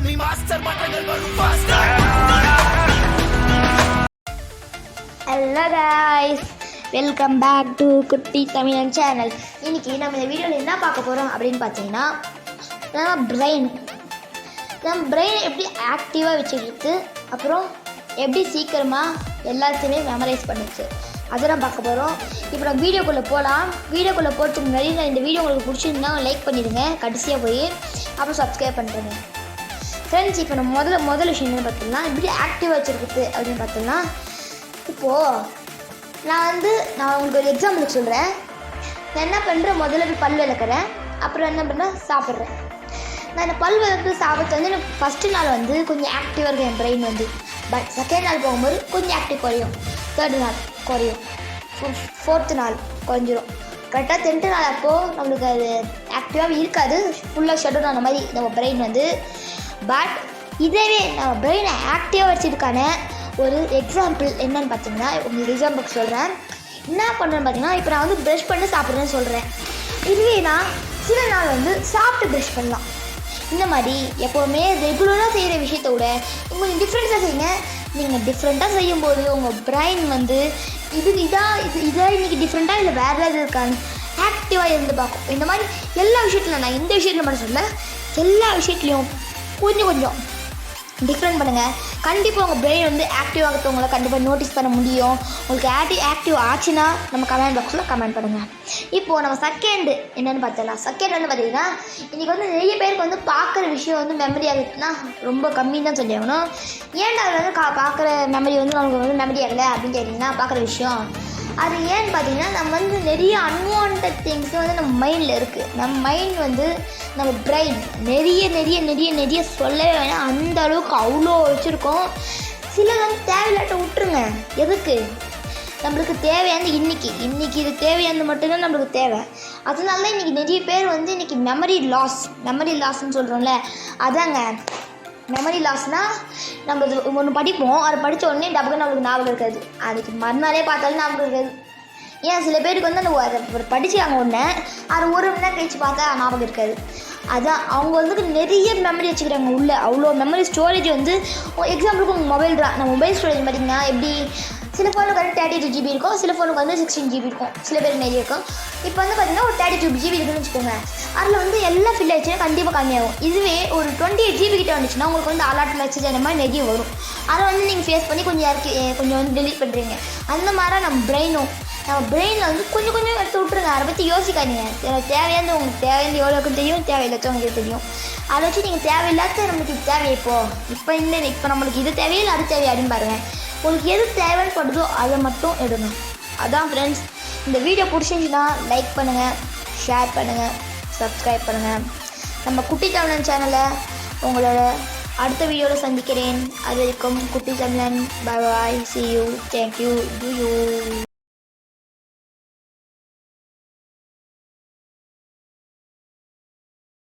me master மாற்றங்கள் வரும் faster. Hello guys, welcome back to குட்டி தமிழன் சேனல். இன்னைக்கு நம்ம இந்த வீடியோவில் என்ன பார்க்க போகிறோம் அப்படின்னு பார்த்தீங்கன்னா நம்ம பிரெயின் எப்படி ஆக்டிவாக வச்சுக்கிட்டு அப்புறம் எப்படி சீக்கிரமாக எல்லாத்தையுமே மெமரைஸ் பண்ணுச்சு அதை தான் பார்க்க போகிறோம். இப்போ நம்ம வீடியோக்குள்ளே போகலாம். வீடியோக்குள்ளே போகிறதுக்கு முன்னாடி நான் இந்த வீடியோ உங்களுக்கு பிடிச்சிருந்தா லைக் பண்ணிடுங்க, கடைசியாக போய் அப்புறம் சப்ஸ்கிரைப் பண்ணுறேங்க ஃப்ரெண்ட்ஸ். இப்போ நம்ம முதல் விஷயம் என்ன பார்த்தோம்னா எப்படி ஆக்டிவாக வச்சுருக்குது அப்படின்னு பார்த்தோம்னா, இப்போது நான் உங்களுக்கு ஒரு எக்ஸாம்பிளுக்கு சொல்கிறேன். நான் என்ன பண்ணுறேன், முதல்ல போய் பல் விளக்குறேன், அப்புறம் என்ன பண்ணுறேன், சாப்பிட்றேன். நான் இந்த பல் விளக்கு சாப்பிட்டு எனக்கு ஃபஸ்ட்டு நாள் கொஞ்சம் ஆக்டிவாக இருக்கும் என் பிரெயின் பட் செகண்ட் நாள் போகும்போது கொஞ்சம் ஆக்டிவ் குறையும், தேர்டு நாள் குறையும், ஃபோர்த்து நாள் குறைஞ்சிரும். கரெக்டாக 10th நாள் அப்போது நம்மளுக்கு அது ஆக்டிவாக இருக்காது, ஃபுல்லாக ஷட் டவுன் ஆன மாதிரி நம்ம பிரெயின் பட் இதவே நம்ம பிரெயினை ஆக்டிவாக வச்சதுக்கான ஒரு எக்ஸாம்பிள் என்னன்னு பார்த்தீங்கன்னா, உங்களுக்கு எக்ஸாம்பிளுக்கு சொல்கிறேன். என்ன பண்ணுறேன்னு பார்த்தீங்கன்னா, இப்போ நான் ப்ரஷ் பண்ணி சாப்பிட்றேன்னு சொல்கிறேன். இதுவே நான் சில நாள் சாப்பிட்டு ப்ரஷ் பண்ணலாம். இந்த மாதிரி எப்போவுமே ரெகுலராக செய்கிற விஷயத்த விட கொஞ்சம் டிஃப்ரெண்ட்டாக செய்யுங்க. நீங்கள் டிஃப்ரெண்ட்டாக செய்யும்போது உங்கள் பிரெயின் இதாக இன்றைக்கி டிஃப்ரெண்ட்டாக இல்லை வேறு ஏதாவது இருக்கான்னு ஆக்டிவாக இருந்து பார்க்கும். இந்த மாதிரி எல்லா விஷயத்துலையும், நான் இந்த விஷயத்தில் மட்டும் சொல்ல, எல்லா விஷயத்துலையும் கொஞ்சம் டிஃப்ரெண்ட் பண்ணுங்கள். கண்டிப்பாக உங்கள் பிரெயின் ஆக்டிவ் ஆகிறவங்களை கண்டிப்பாக நோட்டீஸ் பண்ண முடியும். உங்களுக்கு ஆக்டிவ் ஆச்சுன்னா நம்ம கமெண்ட் பாக்ஸில் கமெண்ட் பண்ணுங்கள். இப்போது நம்ம செகண்ட் என்னென்னு பார்த்தலாம். செகண்ட் பார்த்தீங்கன்னா, இன்றைக்கி நிறைய பேருக்கு பார்க்குற விஷயம் மெமரி ஆகுதுன்னா ரொம்ப கம்மின்னு தான் சொல்லி ஆகணும். ஏன்டா அதில் பார்க்குற மெமரி நமக்கு மெமரி ஆகலை அப்படின்னு கேட்டிங்கன்னா, பார்க்குற விஷயம் அது ஏன்னு பார்த்தீங்கன்னா, நம்ம நிறைய அன்வான்ட் திங்ஸ் நம்ம மைண்டில் இருக்குது. நம்ம மைண்ட் நம்ம பிரெயின் நிறைய சொல்லவே வேணாம், அந்த அளவுக்கு அவ்வளோ வச்சுருக்கோம். சில தேவையில்லாட்ட விட்டுருங்க. எதுக்கு நம்மளுக்கு தேவையானது இன்றைக்கி இது தேவையானது மட்டும்தான் நம்மளுக்கு தேவை. அதனால தான் இன்றைக்கி நிறைய பேர் இன்றைக்கி மெமரி லாஸ்ன்னு சொல்கிறோம்ல, அதாங்க மெமரி லாஸ்னால் நம்ம ஒன்று படிப்போம், அதை படித்த உடனே டப்புக்கு நம்மளுக்கு ஞாபகம் இருக்காது, அதுக்கு மறுநாளே பார்த்தாலும் ஞாபகம் இருக்காது. ஏன் சில பேருக்கு அந்த ஒரு படிச்சுக்காங்க ஒன்று, அது 1 மணி நேரம் கழிச்சு பார்த்தா ஞாபகம் இருக்காது. அதான் அவங்க நிறைய மெமரி வச்சுக்கிறாங்க உள்ள, அவ்வளோ மெமரி ஸ்டோரேஜ் எக்ஸாம்பிளுக்கு உங்கள் மொபைல் தான். நம்ம மொபைல் ஸ்டோரேஜ் பார்த்திங்கன்னா எப்படி சில ஃபோனுக்கு 32 GB இருக்கும், சில ஃபோனுக்கு 16 GB இருக்கும், சில பேருக்கு நிறைய இருக்கும். இப்போ பார்த்திங்கன்னா ஒரு 32 GB இருக்குன்னு வச்சுக்கோங்க. அதில் எல்லாம் ஃபில் ஆயிடுச்சுன்னா கண்டிப்பாக கம்மியாகும். இதுவே ஒரு 28 GB கிட்ட வந்துச்சுன்னா உங்களுக்கு அலாட் மெசேஜ் அந்த மாதிரி நிறைய வரும். அதை நீங்கள் ஃபேஸ் பண்ணி கொஞ்சம் டெலீட் பண்ணுறீங்க. அந்த மாதிரி நம்ம பிரெயினில் கொஞ்சம் எடுத்து விட்ருங்க. அதை பற்றி யோசிக்காதீங்க. தேவையானது உங்களுக்கு தேவையானது எவ்வளோக்கும் தெரியும், தேவையில்லாச்சும் உங்களுக்கு தெரியும். அதை வச்சு நீங்கள் தேவையில்லாத நம்மளுக்கு தேவை இப்போ நம்மளுக்கு இது தேவையில்லை அது தேவை அப்படின்னு பாருங்கள். உங்களுக்கு எது தேவைன்னு படுதோ அதை மட்டும் எடுங்க. அதான் ஃப்ரெண்ட்ஸ், இந்த வீடியோ பிடிச்சிருந்துச்சுன்னா லைக் பண்ணுங்கள், ஷேர் பண்ணுங்கள், சப்ஸ்கிரைப் பண்ணுங்கள். நம்ம குட்டி தமிழன் சேனலை உங்களோட அடுத்த வீடியோவில் சந்திக்கிறேன். அது வரைக்கும் குட்டி தமிழன், bye bye, see you, thank you, do you.